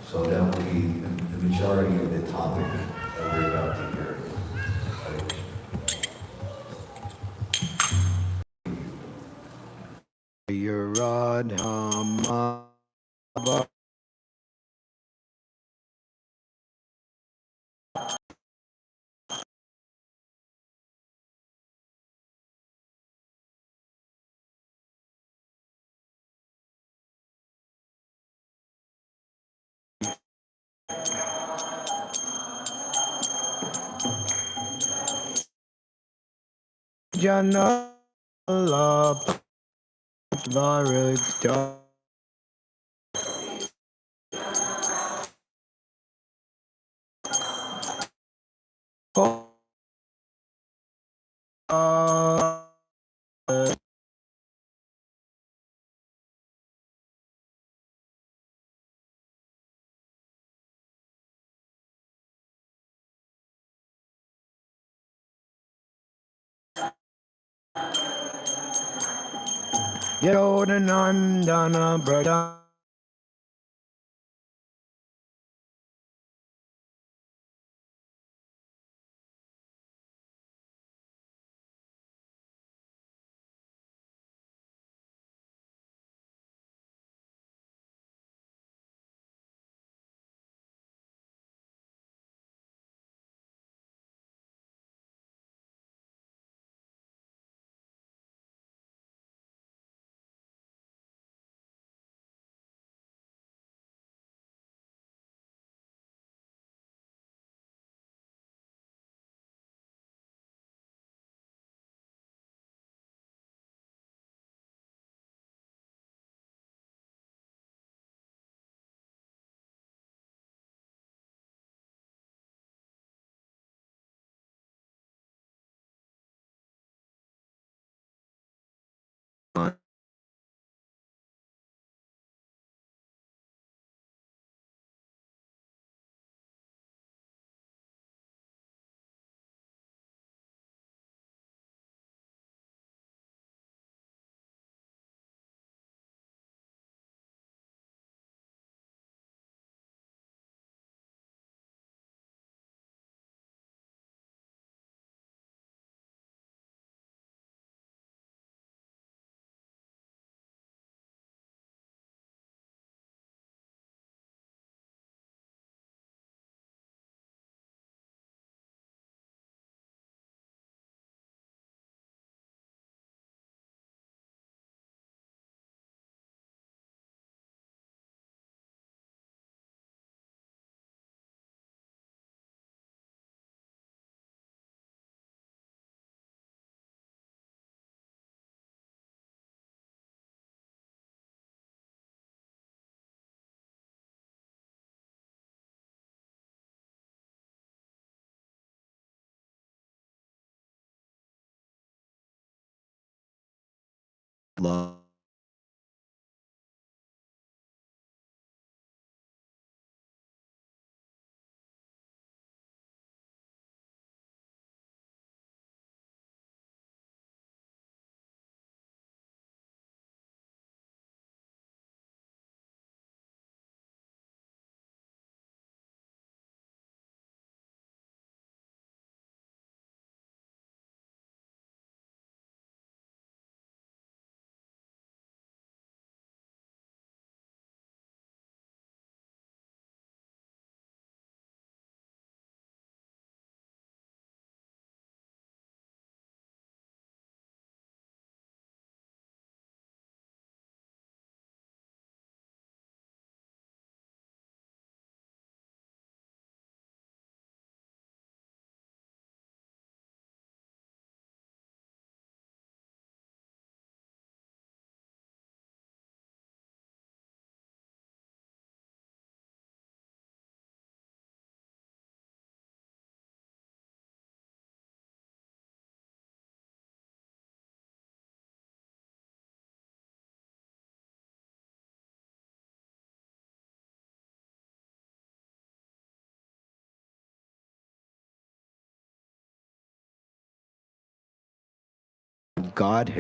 So that will be the majority of the topic that we're about to hear. Radha Janala Varita Yodhanandana Brada Love God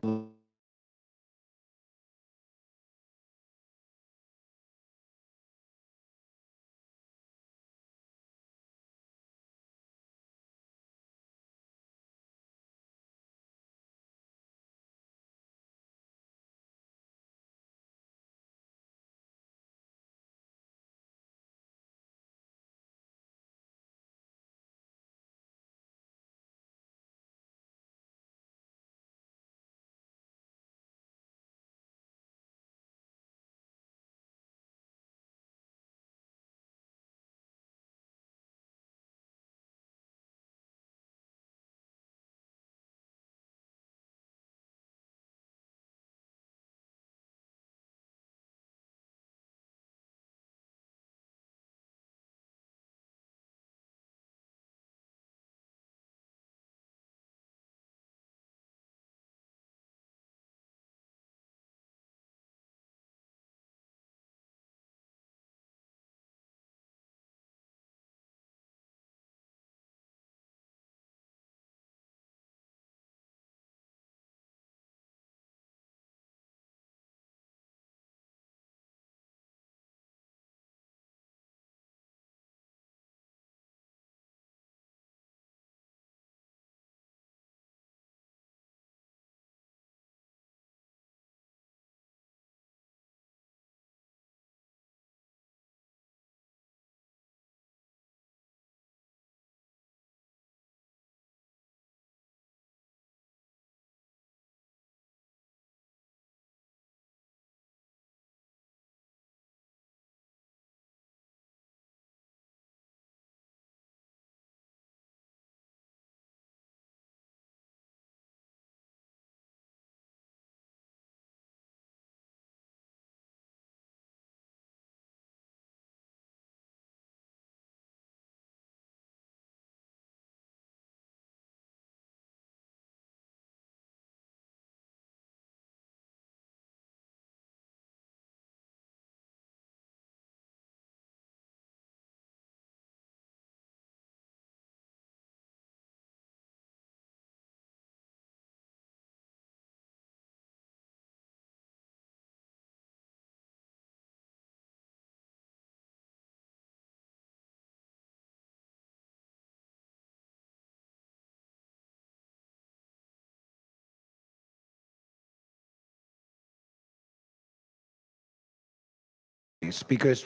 bodies, because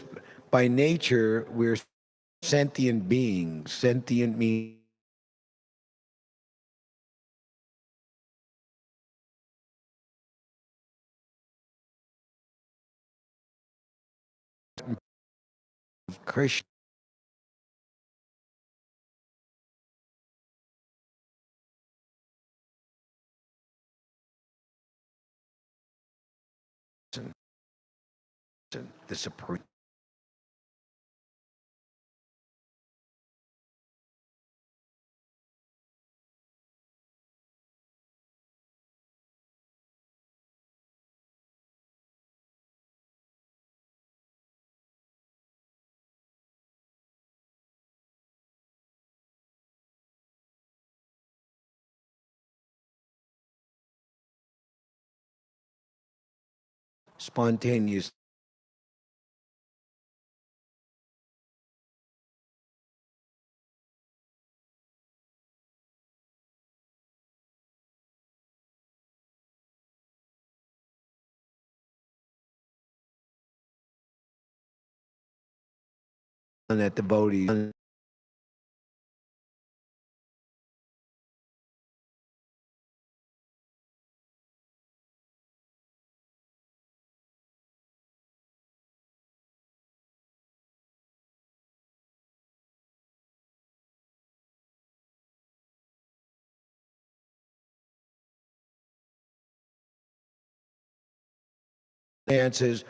by nature we're sentient beings. Sentient means Krishna. The supreme spontaneous that devotees dances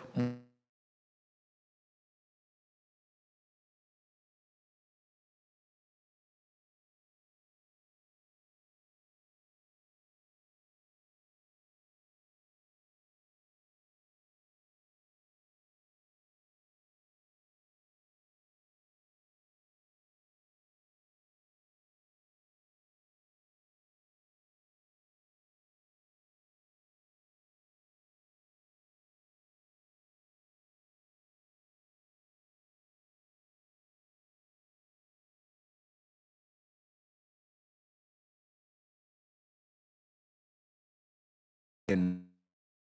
in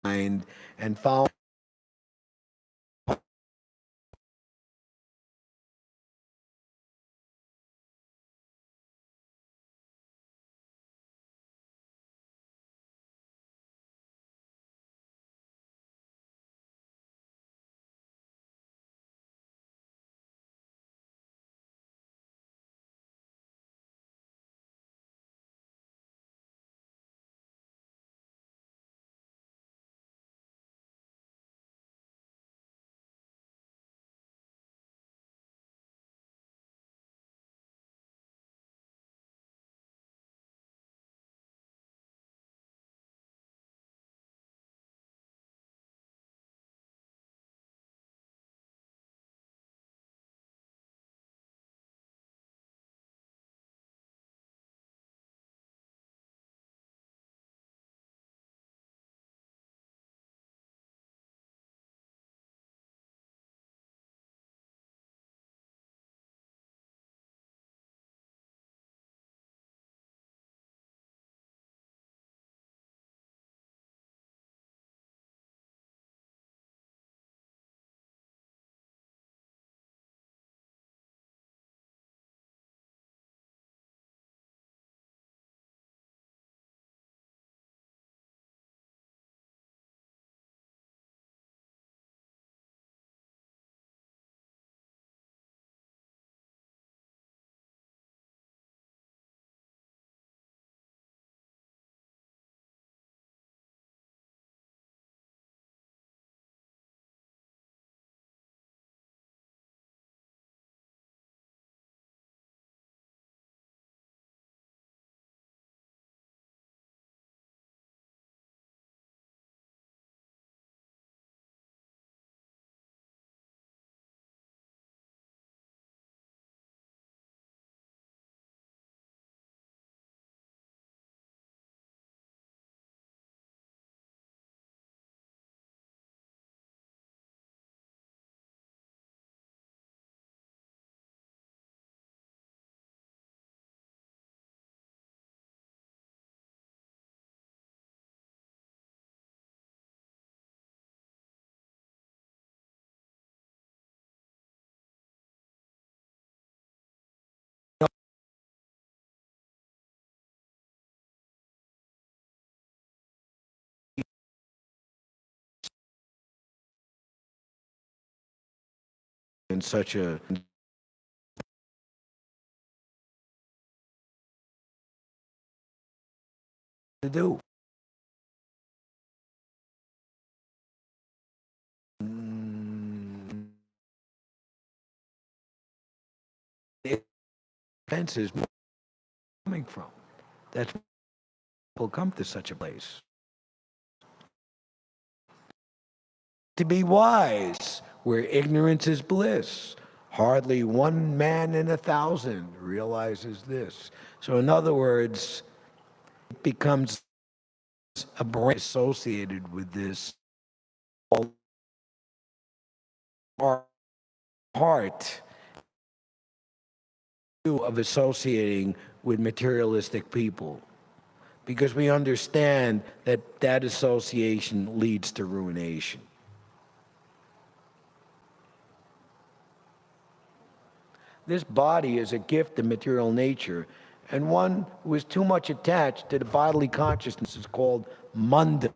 mind and follow in such a to do. The expenses coming from. That's why people come to such a place. To be wise, where ignorance is bliss. Hardly one man in 1,000 realizes this. So, in other words, it becomes a brand associated with this heart of associating with materialistic people, because we understand that that association leads to ruination. This body is a gift of material nature, and one who is too much attached to the bodily consciousness is called mundane.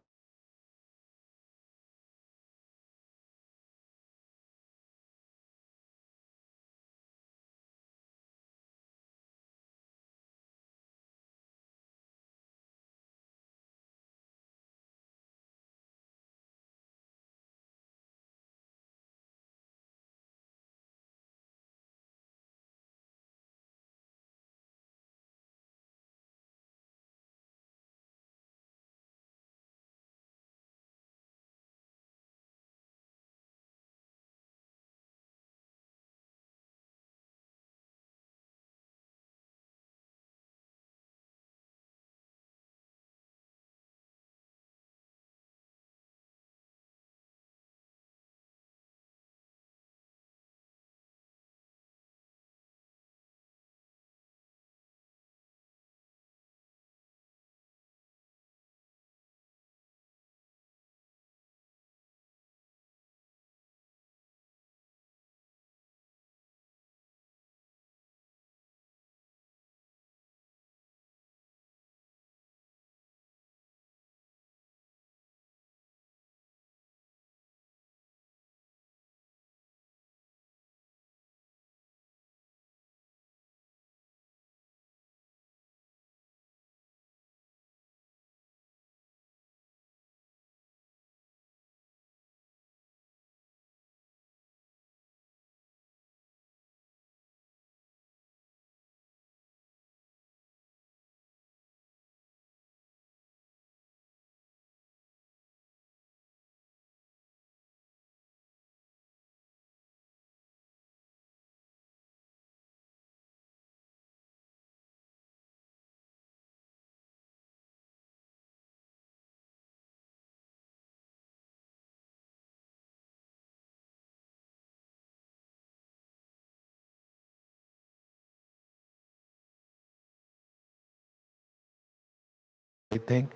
I think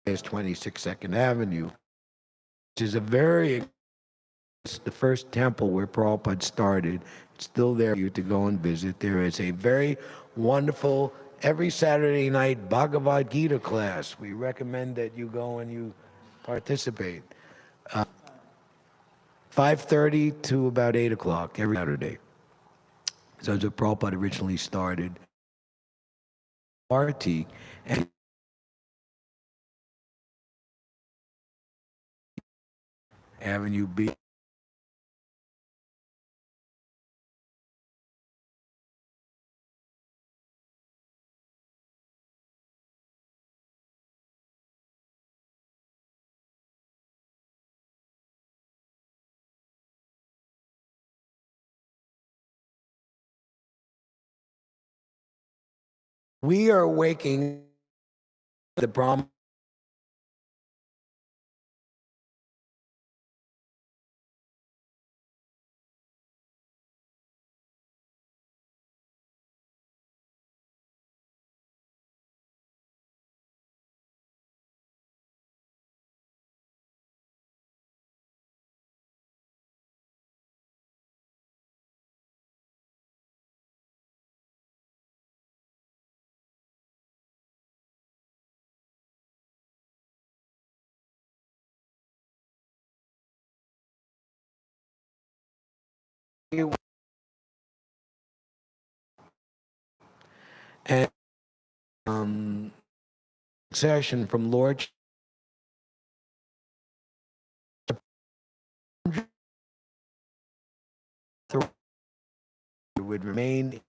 is 22nd Avenue, which is a very, it's the first temple where Prabhupada started. It's still there for you to go and visit. There is a very wonderful, every Saturday night Bhagavad Gita class. We recommend that you go and you participate. 5:30 to about 8 o'clock every Saturday. So that's what Prabhupada originally started. Party and Avenue B. We are waking the Brahma and succession from Lord would remain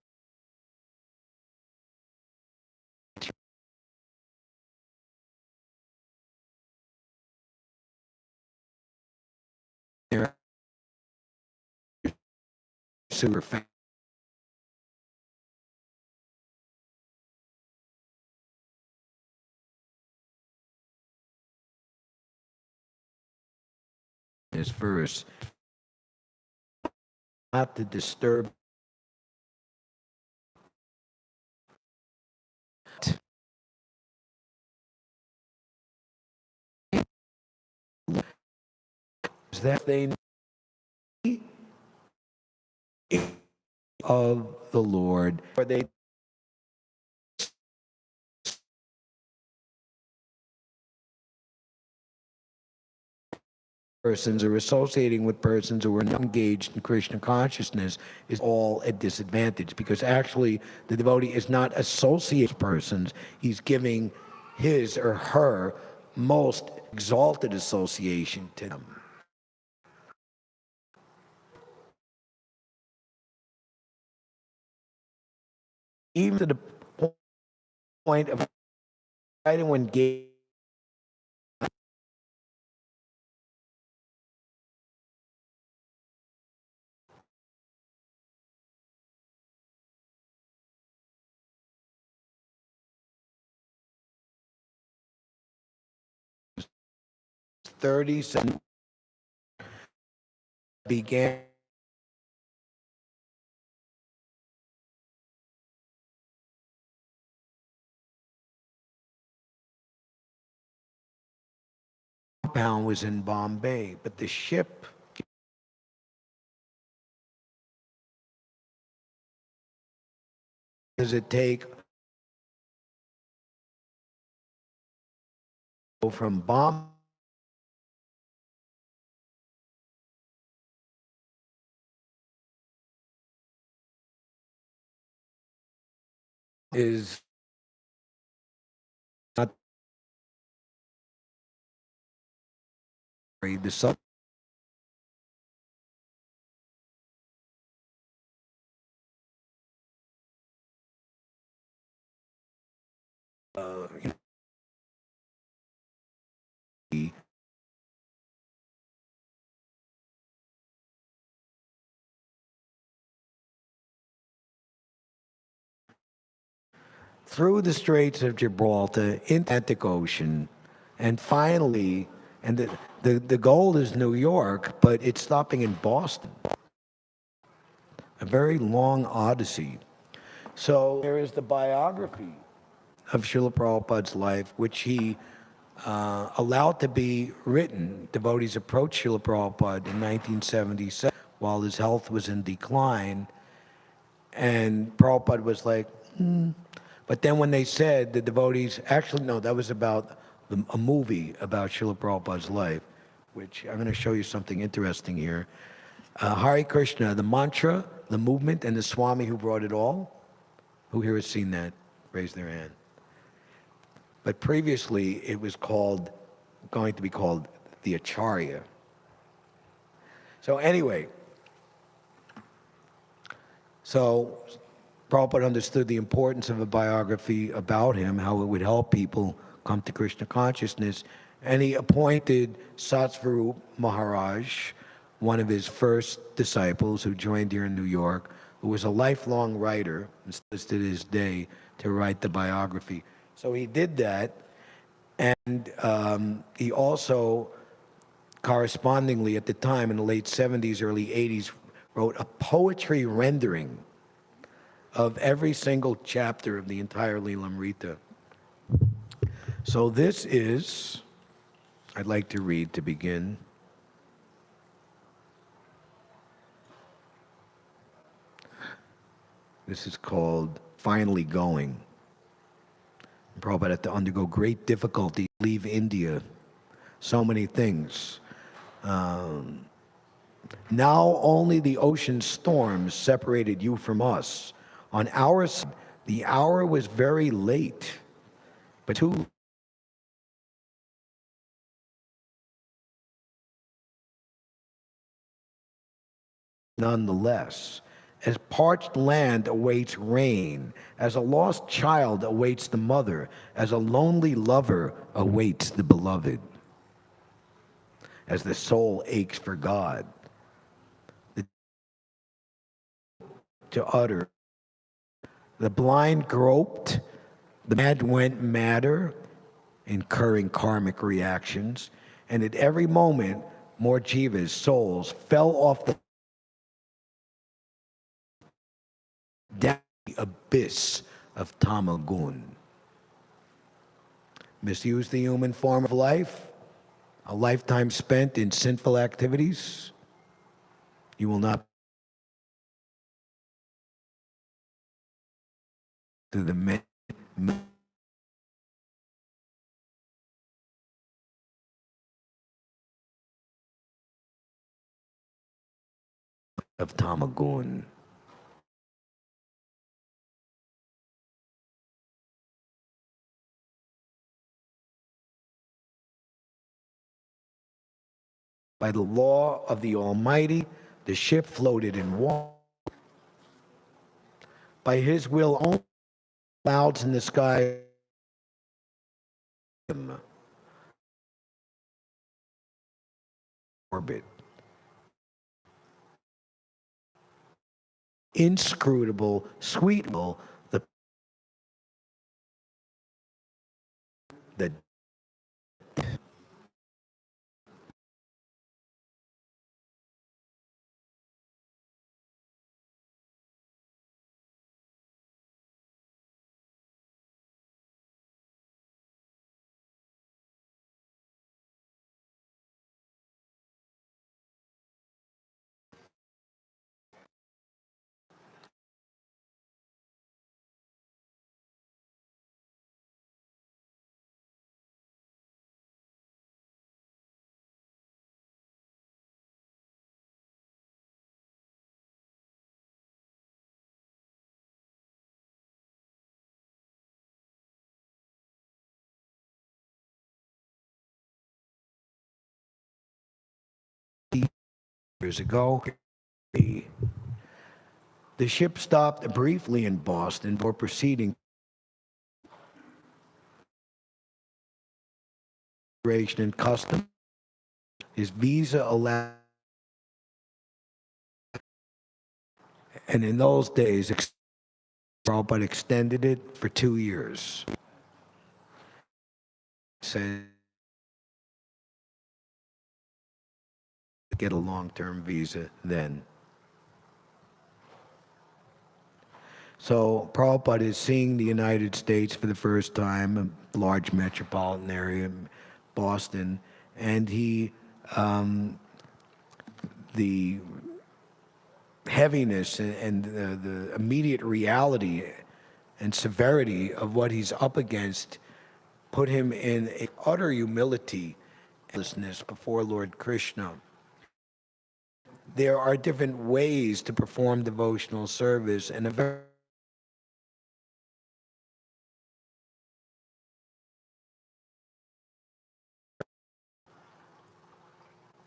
there super fast. This verse, not to disturb that they need of the Lord, or they persons or associating with persons who are not engaged in Krishna consciousness is all a disadvantage, because actually the devotee is not associated with persons. He's giving his or her most exalted association to them. Even to the point of trying to engage 37 began compound was in Bombay, but the ship does it take from Bombay is not the sub uh, through the Straits of Gibraltar into the Atlantic Ocean, and finally, and the goal is New York, but it's stopping in Boston. A very long odyssey. So there is the biography of Srila Prabhupada's life, which he allowed to be written. Devotees approached Srila Prabhupada in 1977 while his health was in decline, and Prabhupada was like, But then when they said the devotees, actually, no, that was about a movie about Srila Prabhupada's life, which I'm going to show you something interesting here. Hare Krishna, the mantra, the movement, and the Swami who brought it all. Who here has seen that? Raise their hand. But previously, it was going to be called the Acharya. So anyway, so Prabhupada understood the importance of a biography about him, how it would help people come to Krishna consciousness, and he appointed Satsvarup Maharaj, one of his first disciples who joined here in New York, who was a lifelong writer, and still to this day, to write the biography. So he did that, And he also, correspondingly at the time in the late 70s, early 80s, wrote a poetry rendering of every single chapter of the entire Lilamrita. So this is, I'd like to read to begin. This is called Finally Going. Prabhupada had to undergo great difficulty, leave India, so many things. Now only the ocean storms separated you from us. On our side, the hour was very late, but too nonetheless. As parched land awaits rain, as a lost child awaits the mother, as a lonely lover awaits the beloved, as the soul aches for God, to utter. The blind groped, the mad went madder, incurring karmic reactions, and at every moment, more jivas, souls, fell off the down the abyss of tamagun. Misuse the human form of life, a lifetime spent in sinful activities, you will not to the of tamagun. By the law of the Almighty, the ship floated in water. By his will, only clouds in the sky orbit. Inscrutable, sweetable, the years ago. The ship stopped briefly in Boston for proceeding immigration and customs. His visa allowed, and in those days, Prabhupada extended it for 2 years. Said get a long-term visa then. So Prabhupada is seeing the United States for the first time, a large metropolitan area, Boston, and the heaviness and the immediate reality and severity of what he's up against put him in a utter humility and helplessness before Lord Krishna. There are different ways to perform devotional service, and a very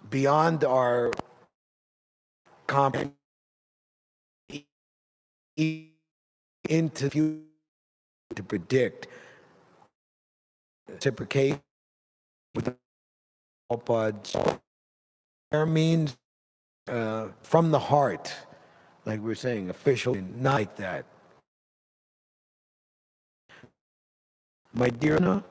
beyond our comprehension into the future to predict reciprocate with Prabhupada's prayer means from the heart, like we're saying, official, not like that. My dear Anna,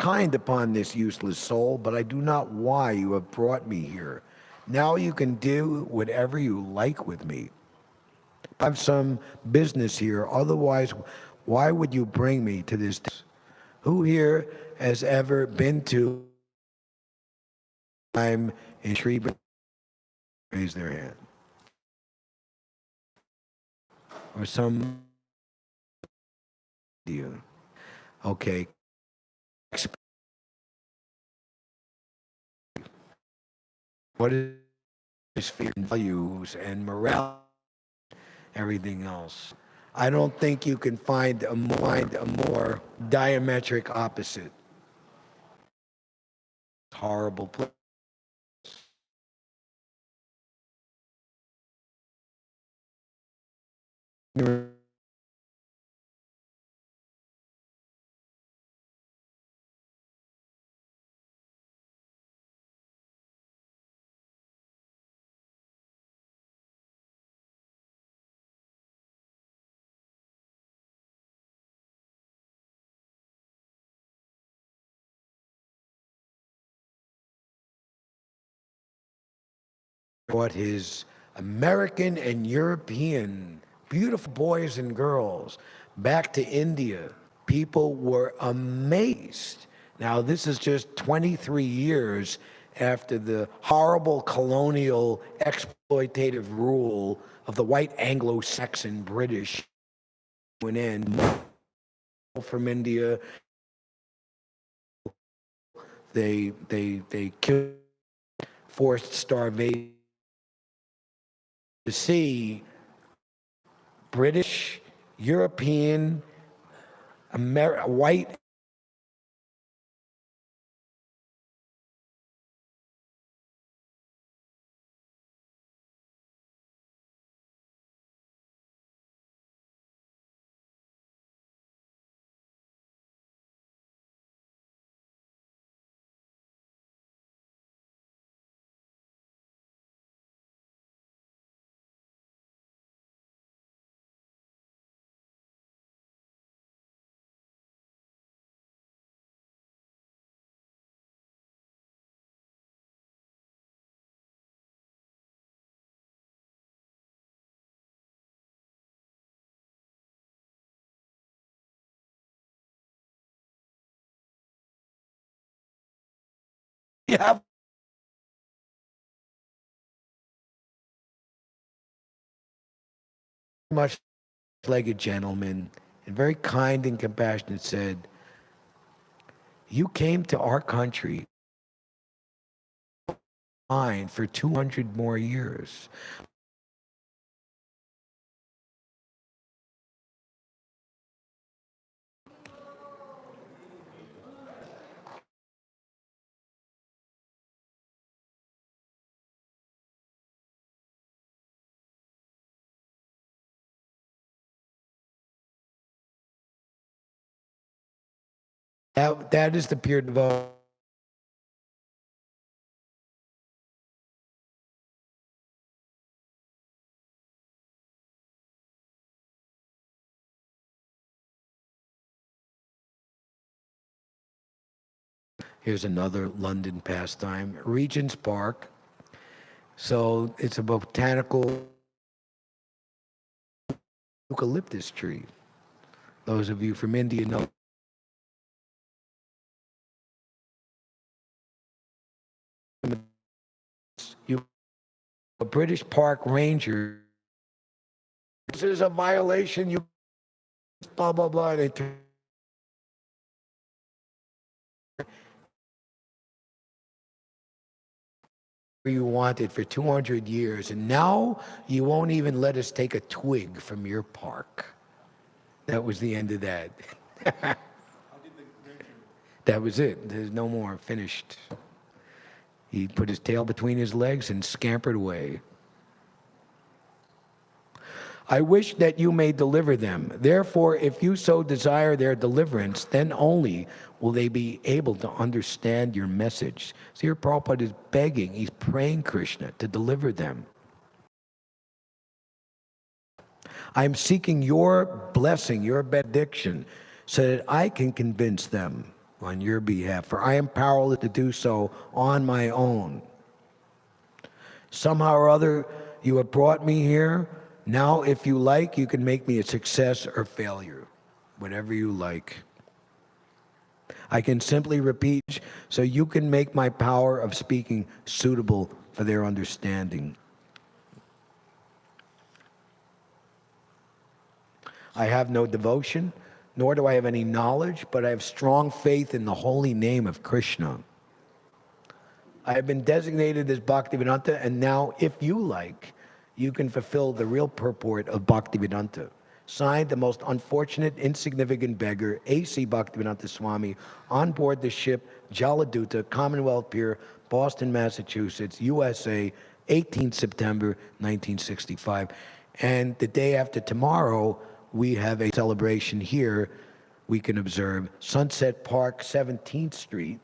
kind upon this useless soul, but I do not why you have brought me here. Now you can do whatever you like with me. I have some business here, otherwise, why would you bring me to this? Who here has ever been to time in Srila? Raise their hand. Or some you. Okay. What is fear, values, and morality, everything else? I don't think you can find a more diametric opposite. Horrible place. Brought his American and European beautiful boys and girls back to India. People were amazed. Now, this is just 23 years after the horrible colonial exploitative rule of the white Anglo-Saxon British went in from India. They killed, forced starvation. To see British, European, white, yeah, much like a gentleman, and very kind and compassionate, said, "You came to our country fine for 200 more years." That is the peer development. Here's another London pastime, Regent's Park. So it's a botanical eucalyptus tree. Those of you from India know. You, a British park ranger, this is a violation, you blah, blah, blah. You wanted for 200 years, and now you won't even let us take a twig from your park. That was the end of that. That was it. There's no more. Finished. He put his tail between his legs and scampered away. I wish that you may deliver them. Therefore, if you so desire their deliverance, then only will they be able to understand your message. So here Prabhupada is begging, he's praying Krishna to deliver them. I'm seeking your blessing, your benediction, so that I can convince them. on your behalf, for I am powerless to do so on my own. Somehow or other, you have brought me here. Now, if you like, you can make me a success or failure, whatever you like. I can simply repeat, so you can make my power of speaking suitable for their understanding. I have no devotion, nor do I have any knowledge, but I have strong faith in the holy name of Krishna. I have been designated as Bhaktivedanta, and now, if you like, you can fulfill the real purport of Bhaktivedanta. Signed, the most unfortunate, insignificant beggar, A.C. Bhaktivedanta Swami, on board the ship Jaladuta, Commonwealth Pier, Boston, Massachusetts, USA, 18 September 1965. And the day after tomorrow, we have a celebration here. We can observe Sunset Park, 17th Street,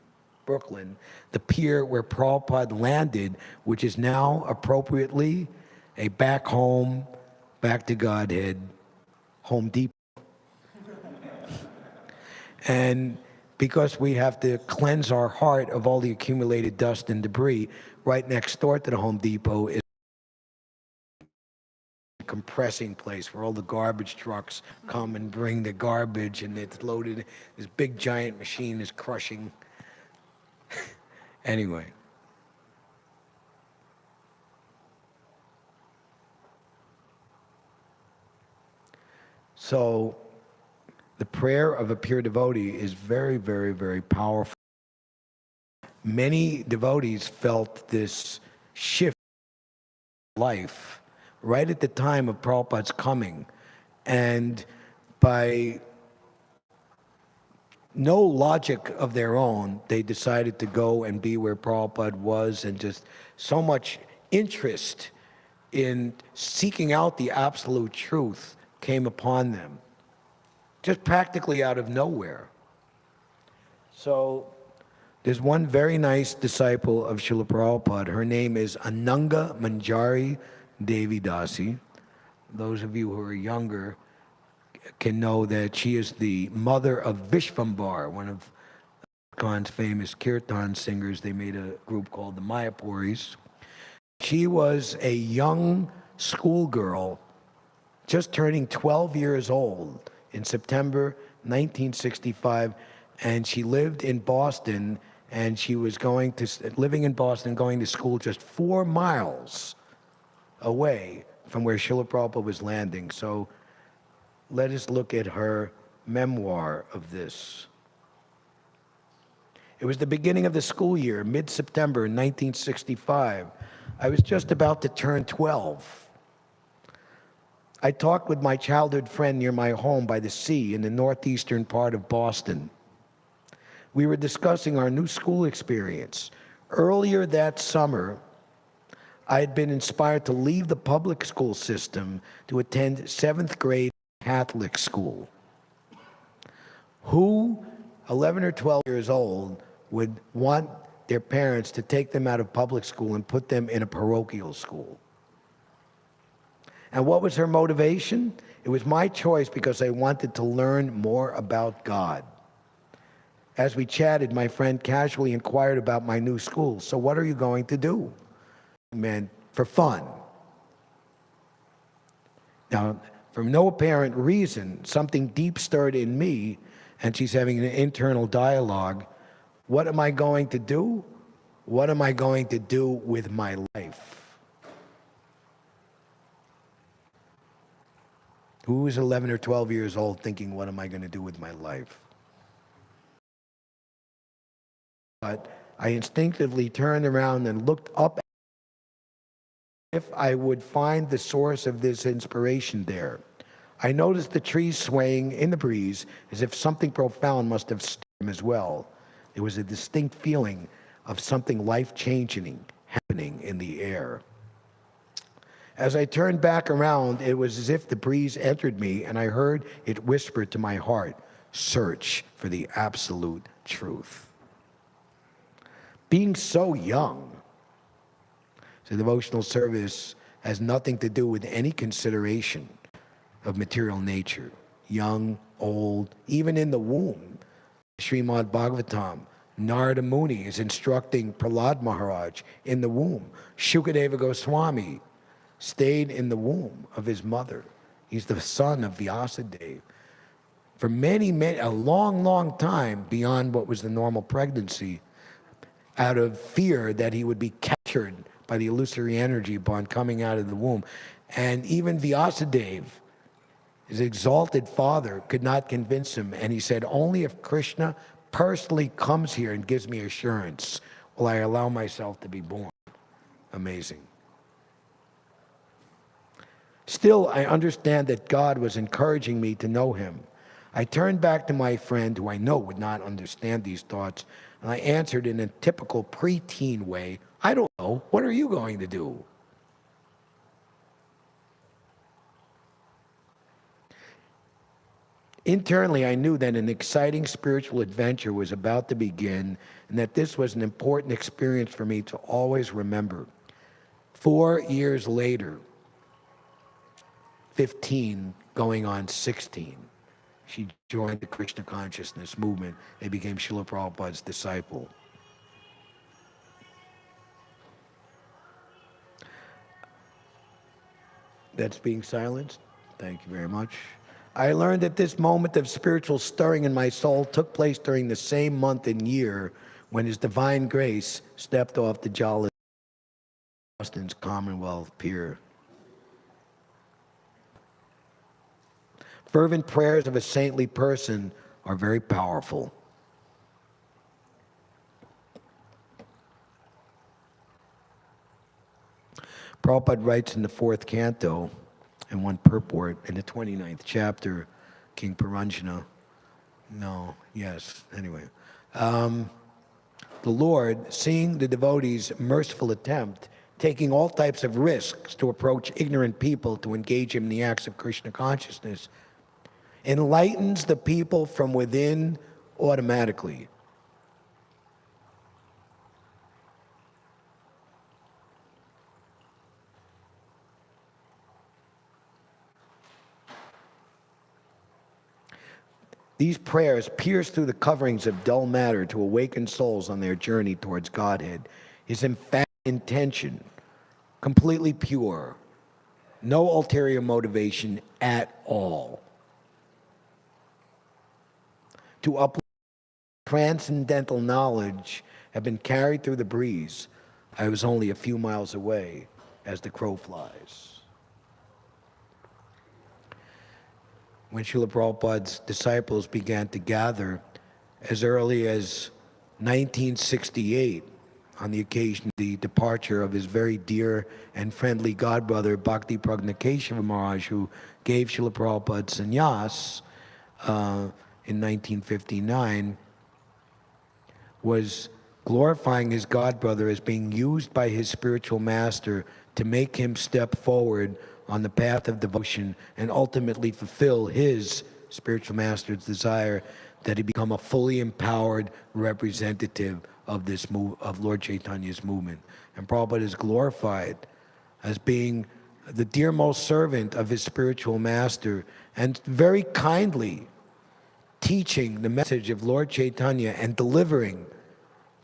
Brooklyn, the pier where Prabhupada landed, which is now appropriately a back home, back to Godhead, Home Depot. And because we have to cleanse our heart of all the accumulated dust and debris, right next door to the Home Depot is a compressing place where all the garbage trucks come and bring the garbage, and it's loaded. This big giant machine is crushing. Anyway. So the prayer of a pure devotee is very, very, very powerful. Many devotees felt this shift in life right at the time of Prabhupada's coming. And by no logic of their own, they decided to go and be where Prabhupada was, and just so much interest in seeking out the absolute truth came upon them, just practically out of nowhere. So there's one very nice disciple of Srila Prabhupada. Her name is Ananga Manjari Devi Dasi. Those of you who are younger can know that she is the mother of Vishvambar, one of Khan's famous kirtan singers. They made a group called the Mayapuris. She was a young schoolgirl, just turning 12 years old in September 1965, and she lived in Boston, and she was living in Boston, going to school just 4 miles away from where Srila Prabhupada was landing. So let us look at her memoir of this. It was the beginning of the school year, mid-September 1965. I was just about to turn 12. I talked with my childhood friend near my home by the sea in the northeastern part of Boston. We were discussing our new school experience. Earlier that summer, I had been inspired to leave the public school system to attend 7th grade Catholic school. Who, 11 or 12 years old, would want their parents to take them out of public school and put them in a parochial school? And what was her motivation? It was my choice because I wanted to learn more about God. As we chatted, my friend casually inquired about my new school. So what are you going to do? Man, for fun. Now, for no apparent reason, something deep stirred in me, and she's having an internal dialogue. What am I going to do? What am I going to do with my life? Who is 11 or 12 years old thinking, what am I going to do with my life? But I instinctively turned around and looked up if I would find the source of this inspiration there. I noticed the trees swaying in the breeze as if something profound must have stirred them as well. There was a distinct feeling of something life-changing happening in the air. As I turned back around, it was as if the breeze entered me, and I heard it whisper to my heart, "Search for the absolute truth." Being so young, the devotional service has nothing to do with any consideration of material nature. Young, old, even in the womb, Srimad Bhagavatam, Narada Muni is instructing Prahlad Maharaj in the womb. Shukadeva Goswami stayed in the womb of his mother. He's the son of Vyasadeva. For a long time beyond what was the normal pregnancy, out of fear that he would be captured by the illusory energy upon coming out of the womb. And even Vyasadeva, his exalted father, could not convince him. And he said, only if Krishna personally comes here and gives me assurance will I allow myself to be born. Amazing. Still, I understand that God was encouraging me to know him. I turned back to my friend, who I know would not understand these thoughts, and I answered in a typical preteen way, I don't know, what are you going to do? Internally, I knew that an exciting spiritual adventure was about to begin, and that this was an important experience for me to always remember. 4 years later, 15 going on 16, she joined the Krishna consciousness movement and became Srila Prabhupada's disciple. That's being silenced. Thank you very much. I learned that this moment of spiritual stirring in my soul took place during the same month and year when His Divine Grace stepped off the Jolly Austin's Commonwealth Pier. Fervent prayers of a saintly person are very powerful. Prabhupada writes in the 4th canto, and one purport, in the 29th chapter, King Paranjana, the Lord, seeing the devotees' merciful attempt, taking all types of risks to approach ignorant people to engage in the acts of Krishna consciousness, enlightens the people from within automatically. These prayers pierce through the coverings of dull matter to awaken souls on their journey towards Godhead. His emphatic intention, completely pure, no ulterior motivation at all. To uplift transcendental knowledge have been carried through the breeze. I was only a few miles away as the crow flies. When Srila Prabhupada's disciples began to gather as early as 1968, on the occasion of the departure of his very dear and friendly godbrother, Bhakti Pragnakeshava Maharaj, who gave Srila Prabhupada sannyas in 1959, was glorifying his godbrother as being used by his spiritual master to make him step forward on the path of devotion and ultimately fulfill his spiritual master's desire that he become a fully empowered representative of this of Lord Chaitanya's movement. And Prabhupada is glorified as being the dearmost servant of his spiritual master and very kindly teaching the message of Lord Chaitanya and delivering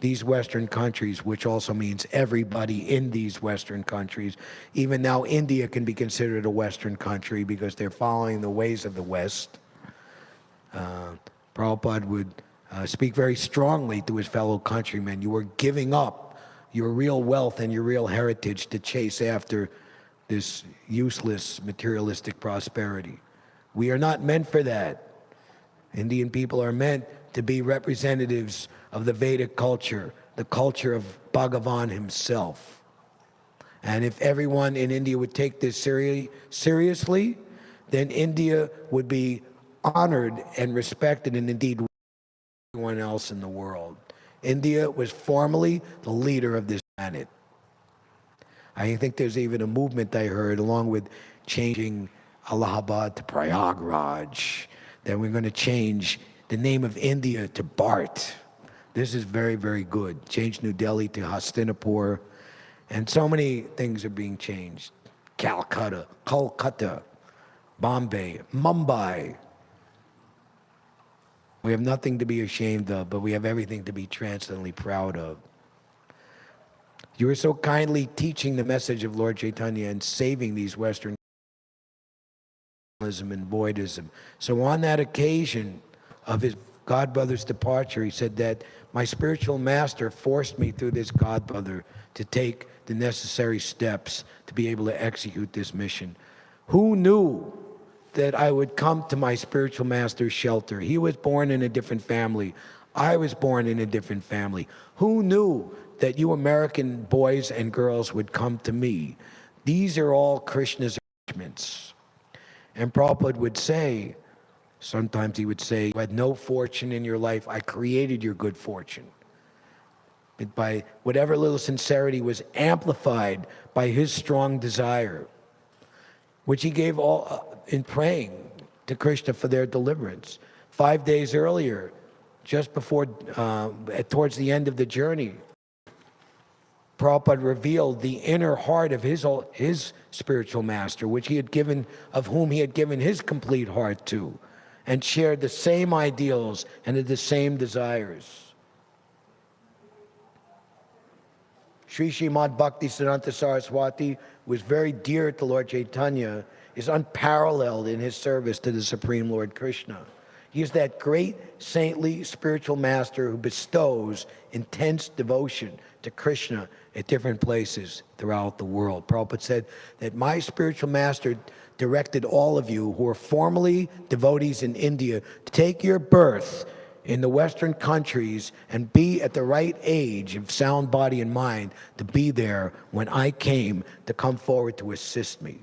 these Western countries, which also means everybody in these Western countries. Even now, India can be considered a Western country because they're following the ways of the West. Prabhupada would speak very strongly to his fellow countrymen. You are giving up your real wealth and your real heritage to chase after this useless materialistic prosperity. We are not meant for that. Indian people are meant to be representatives of the Vedic culture, the culture of Bhagavan himself. And if everyone in India would take this seriously, then India would be honored and respected, and indeed everyone else in the world. India was formerly the leader of this planet. I think there's even a movement I heard, along with changing Allahabad to Prayagraj, that we're going to change the name of India to Bharat. This is very, very good. Change New Delhi to Hastinapur. And so many things are being changed. Calcutta, Kolkata, Bombay, Mumbai. We have nothing to be ashamed of, but we have everything to be transcendently proud of. You were so kindly teaching the message of Lord Chaitanya and saving these Western and Buddhism. So on that occasion of his godbrother's departure, he said that my spiritual master forced me through this godbrother to take the necessary steps to be able to execute this mission. Who knew that I would come to my spiritual master's shelter? He was born in a different family. I was born in a different family. Who knew that you American boys and girls would come to me? These are all Krishna's arrangements. And Prabhupada would say, sometimes he would say, you had no fortune in your life, I created your good fortune. And by whatever little sincerity was amplified by his strong desire, which he gave all in praying to Krishna for their deliverance. 5 days earlier, just before, towards the end of the journey, Prabhupada revealed the inner heart of his spiritual master, which he had given, of whom he had given his complete heart to, and shared the same ideals and the same desires. Sri Srimad Bhakti Siddhanta Saraswati was very dear to Lord Chaitanya, is unparalleled in his service to the Supreme Lord Krishna. He is that great saintly spiritual master who bestows intense devotion to Krishna at different places throughout the world. Prabhupada said that my spiritual master directed all of you who are formerly devotees in India to take your birth in the Western countries and be at the right age of sound body and mind to be there when I came to come forward to assist me.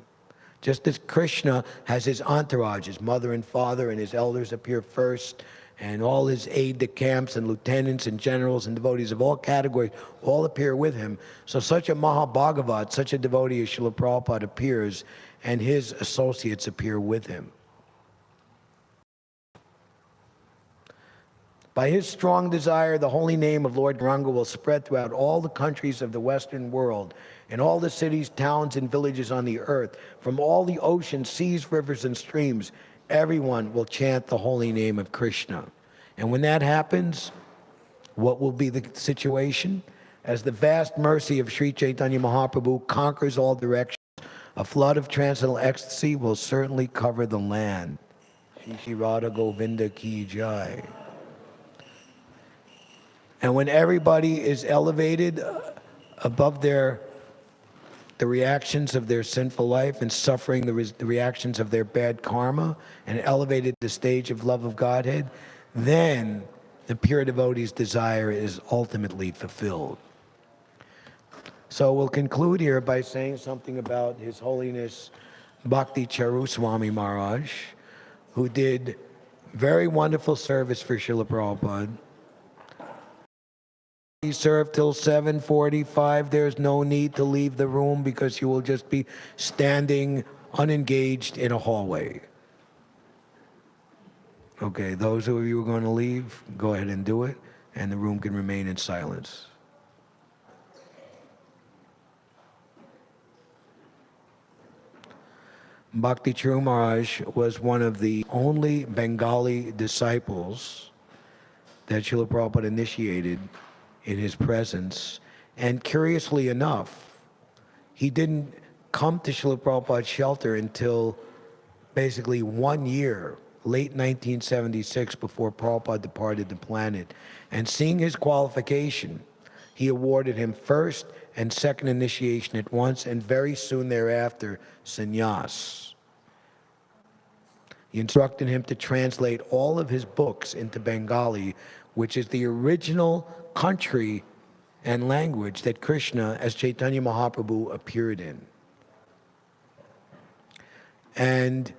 Just as Krishna has his entourage, his mother and father and his elders appear first, and all his aides-de-camps and lieutenants and generals and devotees of all categories all appear with him. So such a Mahabhagavat, such a devotee as Srila Prabhupada appears, and his associates appear with him. By his strong desire, the holy name of Lord Gauranga will spread throughout all the countries of the Western world, in all the cities, towns, and villages on the earth, from all the oceans, seas, rivers, and streams. Everyone will chant the holy name of Krishna. And when that happens, what will be the situation? As the vast mercy of Sri Chaitanya Mahaprabhu conquers all directions, a flood of transcendental ecstasy will certainly cover the land. Shri Radha Govinda Ki Jai. And when everybody is elevated above the reactions of their sinful life and suffering the reactions of their bad karma and elevated to the stage of love of Godhead, then the pure devotee's desire is ultimately fulfilled. So we'll conclude here by saying something about His Holiness Bhakti Charu Swami Maharaj, who did very wonderful service for Srila Prabhupada. He served till 7:45. There's no need to leave the room because you will just be standing unengaged in a hallway. Okay, those of you who are going to leave, go ahead and do it, and the room can remain in silence. Bhakti Charu Maharaj was one of the only Bengali disciples that Srila Prabhupada initiated in his presence. And curiously enough, he didn't come to Srila Prabhupada's shelter until basically 1 year, late 1976, before Prabhupada departed the planet. And seeing his qualification, he awarded him first and second initiation at once, and very soon thereafter, sannyas. He instructed him to translate all of his books into Bengali, which is the original country and language that Krishna, as Chaitanya Mahaprabhu, appeared in. And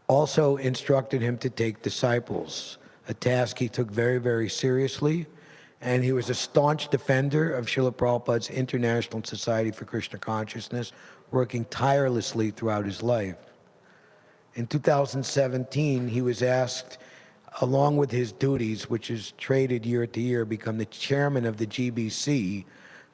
also instructed him to take disciples, a task he took very, very seriously. And he was a staunch defender of Srila Prabhupada's International Society for Krishna Consciousness, working tirelessly throughout his life. In 2017, he was asked, along with his duties, which is traded year to year, become the chairman of the GBC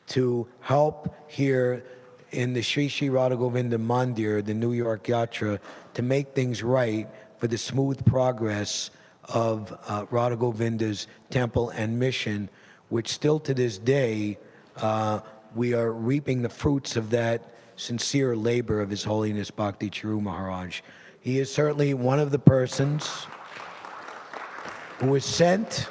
to help here in the Sri Sri Radha Govinda Mandir, the New York Yatra, to make things right for for the smooth progress of Radha Govinda's temple and mission, which still to this day, we are reaping the fruits of that sincere labor of His Holiness Bhakti Charu Maharaj. He is certainly one of the persons who was sent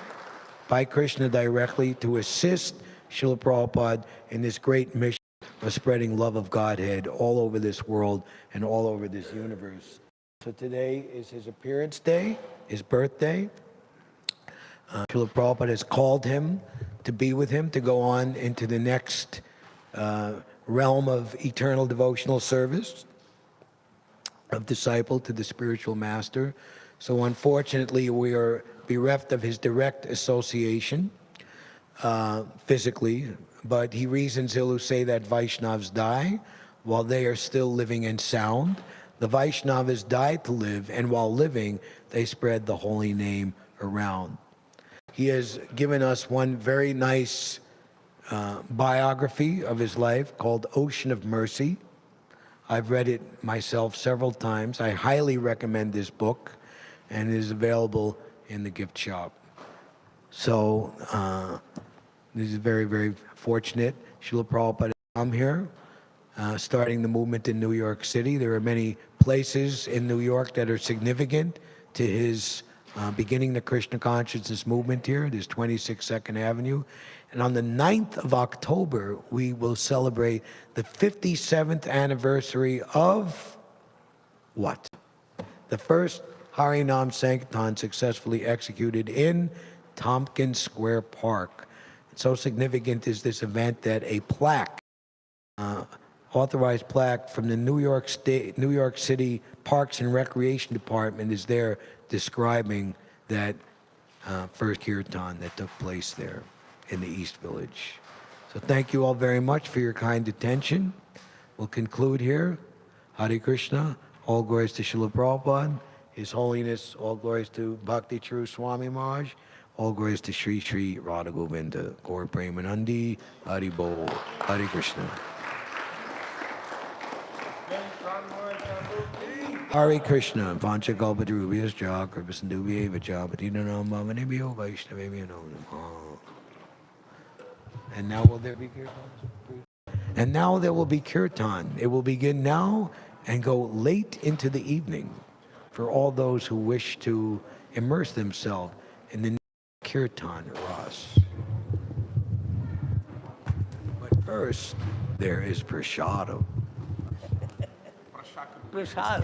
by Krishna directly to assist Srila Prabhupada in this great mission of spreading love of Godhead all over this world and all over this universe. So today is his appearance day, his birthday. Srila Prabhupada has called him to be with him, to go on into the next realm of eternal devotional service, of disciple to the spiritual master. So unfortunately, we are bereft of his direct association physically, but he reasons ill who say that Vaishnavas die while they are still living and sound. The Vaishnavas died to live, and while living, they spread the holy name around. He has given us one very nice biography of his life called Ocean of Mercy. I've read it myself several times. I highly recommend this book, and it is available in the gift shop. So this is very, very fortunate. Srila Prabhupada come here, starting the movement in New York City. There are many places in New York that are significant to his beginning the Krishna consciousness movement here. There's 26 Second Avenue. And on the 9th of October, we will celebrate the 57th anniversary of what? The first Harinam Sankirtan successfully executed in Tompkins Square Park. So significant is this event that a plaque, authorized plaque from the New York City Parks and Recreation Department is there describing that first kirtan that took place there in the East Village. So thank you all very much for your kind attention. We'll conclude here. Hare Krishna, all glories to Srila Prabhupada, His Holiness, all glories to Bhakti Charu Swami Maharaj, all glories to Sri Sri Radha Govinda, Gaur Premanandi, Hari Bol, Hare Krishna. Hare Krishna, Vancha Kalpadrubhyas Ja, Kripasandubhyeva Ja, Patinanam Bhavanebhyo Vaishnavebhyo Namo. And now will there be kirtan? And now there will be kirtan. It will begin now and go late into the evening for all those who wish to immerse themselves in the kirtan ras. But first, there is prasadam. Prasad.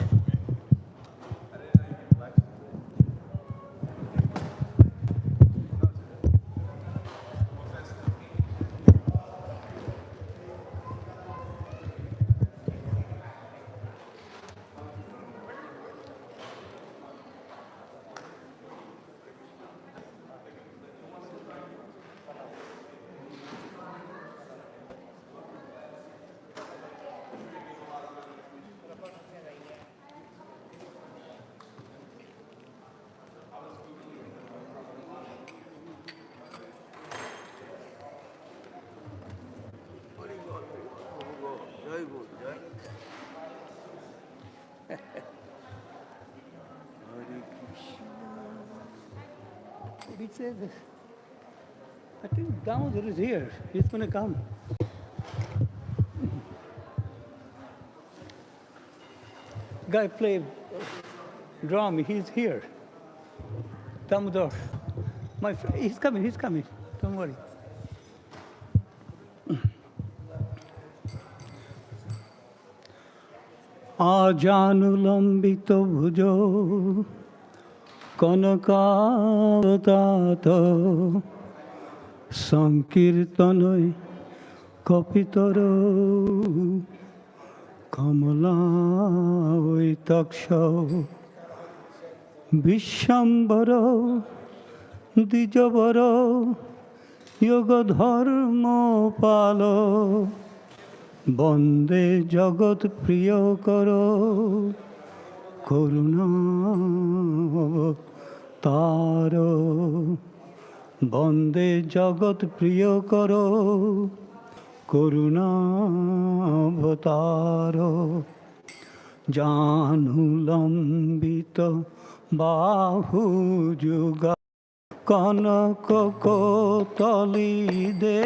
He says, I think Damodar is here. He's going to come. Guy play drum. He's here. Damodar. My friend, he's coming. He's coming. Don't worry. Ajanulambito bhujo Kanakavatato Sankirtanoi Kapitaro Kamala Taksha Vishambaro Dijavaro Yogadharma Palo Bande Jagat Priya Karo Karuna Taro Bande Jagat Priya Karo Karuna Vataro Janulambita বাহু যুগা কনক কোতলি দে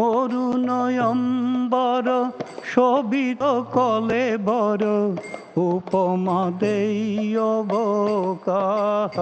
অরুণয়ম্বর শোভিত কলে বর উপমা দেই অবকাশ